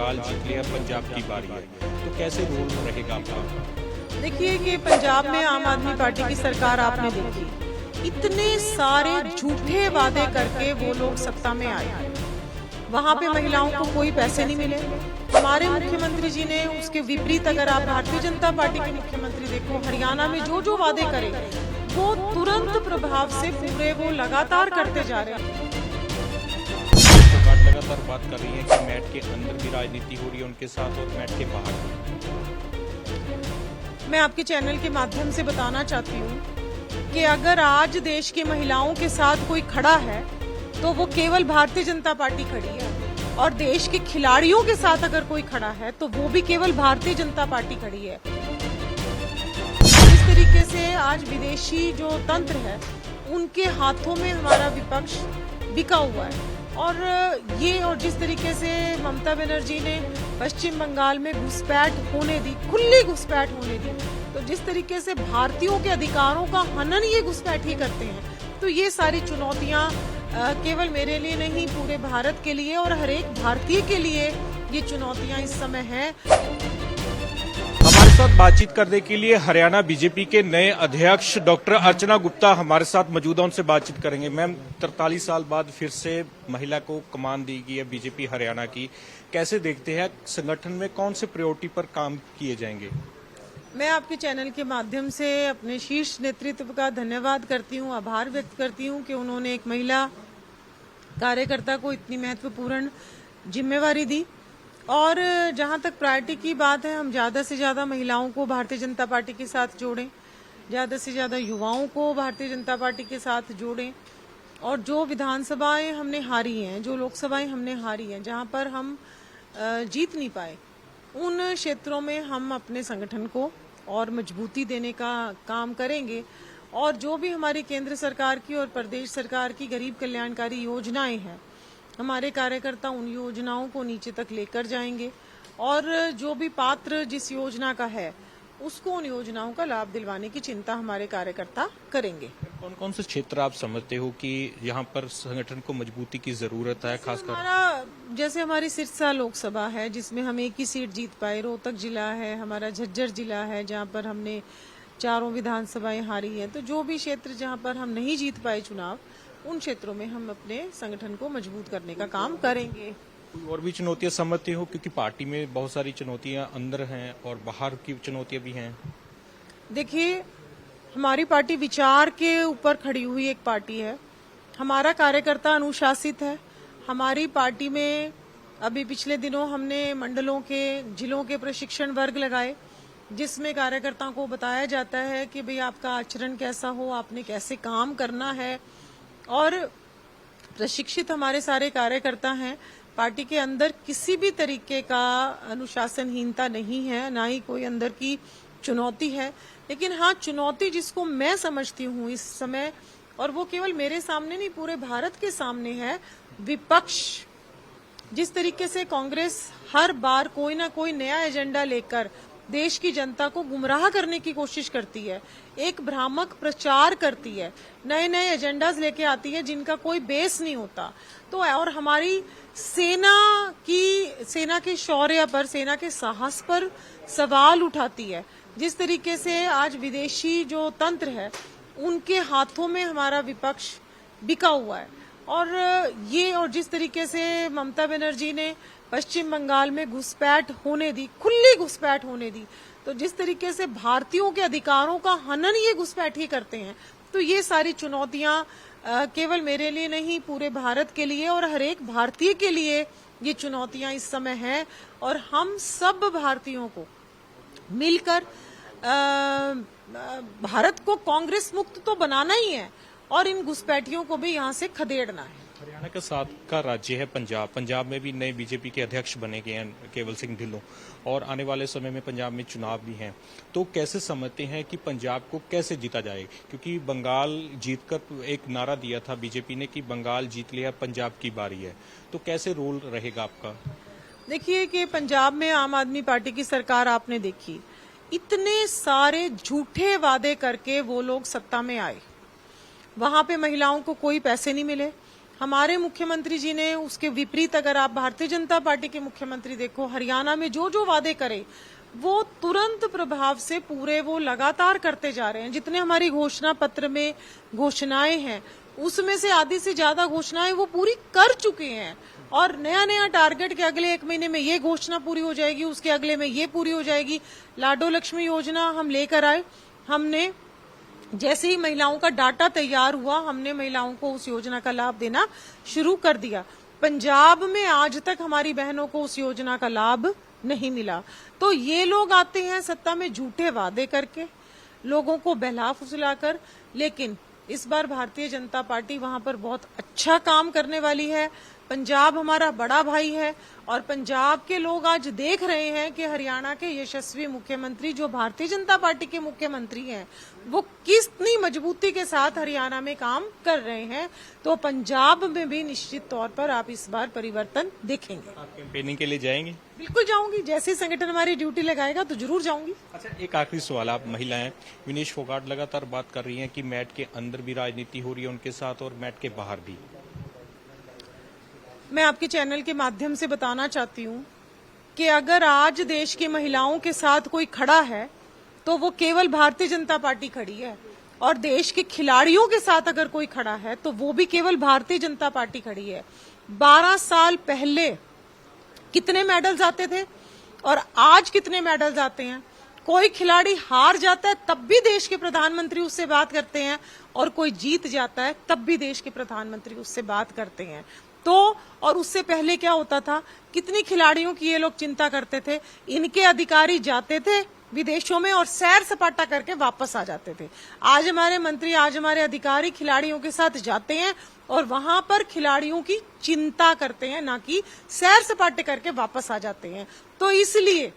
बंगाल जीत लिया, पंजाब की बारी है, तो कैसे रोल रहेगा आपका? देखिए कि पंजाब में आम आदमी पार्टी की सरकार आपने देखी, इतने सारे झूठे वादे करके वो लोग सत्ता में आए। वहां पे महिलाओं को कोई पैसे नहीं मिले। हमारे मुख्यमंत्री जी ने उसके विपरीत, अगर आप भारतीय जनता पार्टी के मुख्यमंत्री देखो, हरियाणा में जो जो वादे करे वो तुरंत प्रभाव से पूरे वो लगातार करते जा रहे हैं। सरकार लगातार बात कर रही है कि मैट के अंदर भी राजनीति हो रही है उनके साथ और मैट के बाहर भी। मैं आपके चैनल के माध्यम से बताना चाहती हूँ कि अगर आज देश की महिलाओं के साथ कोई खड़ा है तो वो केवल भारतीय जनता पार्टी खड़ी है, और देश के खिलाड़ियों के साथ अगर कोई खड़ा है तो वो भी केवल भारतीय जनता पार्टी खड़ी है। इस तरीके से आज विदेशी जो तंत्र है उनके हाथों में हमारा विपक्ष बिका हुआ है, और जिस तरीके से ममता बनर्जी ने पश्चिम बंगाल में घुसपैठ होने दी, खुली घुसपैठ होने दी, तो जिस तरीके से भारतीयों के अधिकारों का हनन ये घुसपैठ ही करते हैं, तो ये सारी चुनौतियां केवल मेरे लिए नहीं, पूरे भारत के लिए और हर एक भारतीय के लिए ये चुनौतियां इस समय हैं। हमारे साथ बातचीत करने के लिए हरियाणा बीजेपी के नए अध्यक्ष डॉक्टर अर्चना गुप्ता हमारे साथ मौजूद हैं, उनसे बातचीत करेंगे। मैम, 43 साल बाद फिर से महिला को कमान दी गई है बीजेपी हरियाणा की, कैसे देखते हैं संगठन में कौन से प्रायोरिटी पर काम किए जाएंगे? मैं आपके चैनल के माध्यम से अपने शीर्ष नेतृत्व का धन्यवाद करती हूँ, आभार व्यक्त करती हूँ कि उन्होंने एक महिला कार्यकर्ता को इतनी महत्वपूर्ण जिम्मेवारी दी। और जहां तक प्रायोरिटी की बात है, हम ज्यादा से ज्यादा महिलाओं को भारतीय जनता पार्टी के साथ जोड़ें, ज्यादा से ज्यादा युवाओं को भारतीय जनता पार्टी के साथ जोड़ें, और जो विधानसभाएं हमने हारी हैं, जो लोकसभाएं हमने हारी हैं, जहां पर हम जीत नहीं पाए, उन क्षेत्रों में हम अपने संगठन को और मजबूती देने का काम करेंगे। और जो भी हमारी केंद्र सरकार की और प्रदेश सरकार की गरीब कल्याणकारी योजनाएं हैं, हमारे कार्यकर्ता उन योजनाओं को नीचे तक लेकर जाएंगे, और जो भी पात्र जिस योजना का है उसको उन योजनाओं का लाभ दिलवाने की चिंता हमारे कार्यकर्ता करेंगे। कौन कौन से क्षेत्र आप समझते हो कि यहाँ पर संगठन को मजबूती की जरूरत है? खासकर जैसे हमारी सिरसा लोकसभा है जिसमें हम एक ही सीट जीत पाए, रोहतक जिला है, हमारा झज्जर जिला है जहाँ पर हमने चारों विधानसभाएं हारी हैं, तो जो भी क्षेत्र जहाँ पर हम नहीं जीत पाए चुनाव, उन क्षेत्रों में हम अपने संगठन को मजबूत करने का काम करेंगे। और भी चुनौतियां समझते हो, क्योंकि पार्टी में बहुत सारी चुनौतियां अंदर हैं और बाहर की चुनौतियां भी हैं? देखिए, हमारी पार्टी विचार के ऊपर खड़ी हुई एक पार्टी है। हमारा कार्यकर्ता अनुशासित है। हमारी पार्टी में अभी पिछले दिनों हमने मंडलों के, जिलों के प्रशिक्षण वर्ग लगाए, जिसमें कार्यकर्ताओं को बताया जाता है कि भाई आपका आचरण कैसा हो, आपने कैसे काम करना है, और प्रशिक्षित हमारे सारे कार्यकर्ता हैं। पार्टी के अंदर किसी भी तरीके का अनुशासनहीनता नहीं है, ना ही कोई अंदर की चुनौती है। लेकिन हाँ, चुनौती जिसको मैं समझती हूँ इस समय, और वो केवल मेरे सामने नहीं, पूरे भारत के सामने है, विपक्ष। जिस तरीके से कांग्रेस हर बार कोई ना कोई नया एजेंडा लेकर देश की जनता को गुमराह करने की कोशिश करती है, एक भ्रामक प्रचार करती है, नए नए एजेंडाज लेके आती है जिनका कोई बेस नहीं होता, तो और हमारी सेना के शौर्य पर, सेना के साहस पर सवाल उठाती है। जिस तरीके से आज विदेशी जो तंत्र है उनके हाथों में हमारा विपक्ष बिका हुआ है, और जिस तरीके से ममता बनर्जी ने पश्चिम बंगाल में घुसपैठ होने दी, खुली घुसपैठ होने दी, तो जिस तरीके से भारतीयों के अधिकारों का हनन ये घुसपैठ ही करते हैं, तो ये सारी चुनौतियां केवल मेरे लिए नहीं, पूरे भारत के लिए और हर एक भारतीय के लिए ये चुनौतियां इस समय हैं। और हम सब भारतीयों को मिलकर भारत को कांग्रेस मुक्त तो बनाना ही है, और इन घुसपैठियों को भी यहाँ से खदेड़ना है। हरियाणा के साथ का राज्य है पंजाब। पंजाब में भी नए बीजेपी के अध्यक्ष बने गए हैं केवल सिंह ढिल्लों, और आने वाले समय में पंजाब में चुनाव भी हैं, तो कैसे समझते हैं कि पंजाब को कैसे जीता जाए? क्योंकि बंगाल जीतकर एक नारा दिया था बीजेपी ने कि बंगाल जीत लिया, पंजाब की बारी है, तो कैसे रोल रहेगा आपका? देखिए कि पंजाब में आम आदमी पार्टी की सरकार आपने देखी, इतने सारे झूठे वादे करके वो लोग सत्ता में आए। वहां पे महिलाओं को कोई पैसे नहीं मिले। हमारे मुख्यमंत्री जी ने उसके विपरीत, अगर आप भारतीय जनता पार्टी के मुख्यमंत्री देखो, हरियाणा में जो जो वादे करे वो तुरंत प्रभाव से पूरे वो लगातार करते जा रहे हैं। जितने हमारी घोषणा पत्र में घोषणाएं हैं उसमें से आधी से ज्यादा घोषणाएं वो पूरी कर चुके हैं, और नया नया टारगेट के अगले 1 महीने में ये घोषणा पूरी हो जाएगी, उसके अगले में ये पूरी हो जाएगी। लाडो लक्ष्मी योजना हम लेकर आए, हमने जैसे ही महिलाओं का डाटा तैयार हुआ हमने महिलाओं को उस योजना का लाभ देना शुरू कर दिया। पंजाब में आज तक हमारी बहनों को उस योजना का लाभ नहीं मिला। तो ये लोग आते हैं सत्ता में झूठे वादे करके, लोगों को बहला फुसलाकर, लेकिन इस बार भारतीय जनता पार्टी वहां पर बहुत अच्छा काम करने वाली है। पंजाब हमारा बड़ा भाई है और पंजाब के लोग आज देख रहे हैं कि हरियाणा के यशस्वी मुख्यमंत्री जो भारतीय जनता पार्टी के मुख्यमंत्री हैं वो कितनी मजबूती के साथ हरियाणा में काम कर रहे हैं। तो पंजाब में भी निश्चित तौर पर आप इस बार परिवर्तन देखेंगे। आप कैंपेनिंग के लिए जाएंगे? बिल्कुल जाऊंगी, जैसे ही संगठन हमारी ड्यूटी लगाएगा तो जरूर जाऊंगी। अच्छा, एक आखिरी सवाल, आप महिला हैं, विनेश फोगाट लगातार बात कर रही हैं कि मैट के अंदर भी राजनीति हो रही है उनके साथ और मैट के बाहर भी। मैं आपके चैनल के माध्यम से बताना चाहती हूँ कि अगर आज देश की महिलाओं के साथ कोई खड़ा है तो वो केवल भारतीय जनता पार्टी खड़ी है, और देश के खिलाड़ियों के साथ अगर कोई खड़ा है तो वो भी केवल भारतीय जनता पार्टी खड़ी है। 12 साल पहले कितने मेडल्स आते थे और आज कितने मेडल्स आते हैं? कोई खिलाड़ी हार जाता है तब भी देश के प्रधानमंत्री उससे बात करते हैं, और कोई जीत जाता है तब भी देश के प्रधानमंत्री उससे बात करते हैं। तो और उससे पहले क्या होता था, कितनी खिलाड़ियों की ये लोग चिंता करते थे, इनके अधिकारी जाते थे विदेशों में और सैर सपाटा करके वापस आ जाते थे। आज हमारे मंत्री, आज हमारे अधिकारी खिलाड़ियों के साथ जाते हैं और वहां पर खिलाड़ियों की चिंता करते हैं, ना कि सैर सपाटे करके वापस आ जाते हैं। तो इसलिए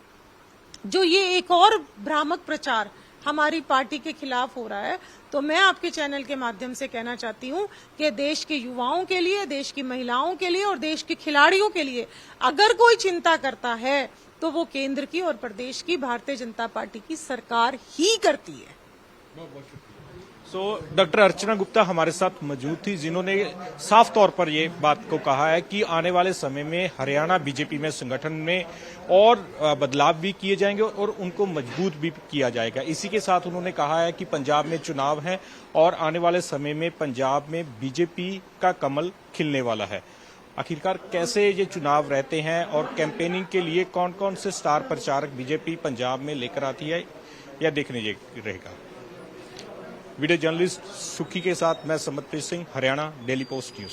जो ये एक और भ्रामक प्रचार हमारी पार्टी के खिलाफ हो रहा है, तो मैं आपके चैनल के माध्यम से कहना चाहती हूं कि देश के युवाओं के लिए, देश की महिलाओं के लिए और देश के खिलाड़ियों के लिए अगर कोई चिंता करता है तो वो केंद्र की और प्रदेश की भारतीय जनता पार्टी की सरकार ही करती है। डॉक्टर अर्चना गुप्ता हमारे साथ मौजूद थी, जिन्होंने साफ तौर पर ये बात को कहा है कि आने वाले समय में हरियाणा बीजेपी में संगठन में और बदलाव भी किए जाएंगे और उनको मजबूत भी किया जाएगा। इसी के साथ उन्होंने कहा है कि पंजाब में चुनाव है और आने वाले समय में पंजाब में बीजेपी का कमल खिलने वाला है। आखिरकार कैसे ये चुनाव रहते हैं और कैंपेनिंग के लिए कौन कौन से स्टार प्रचारक बीजेपी पंजाब में लेकर आती है, यह देखने रहेगा। वीडियो जर्नलिस्ट सुखी के साथ मैं Samatpreet Singh, Haryana daily post news.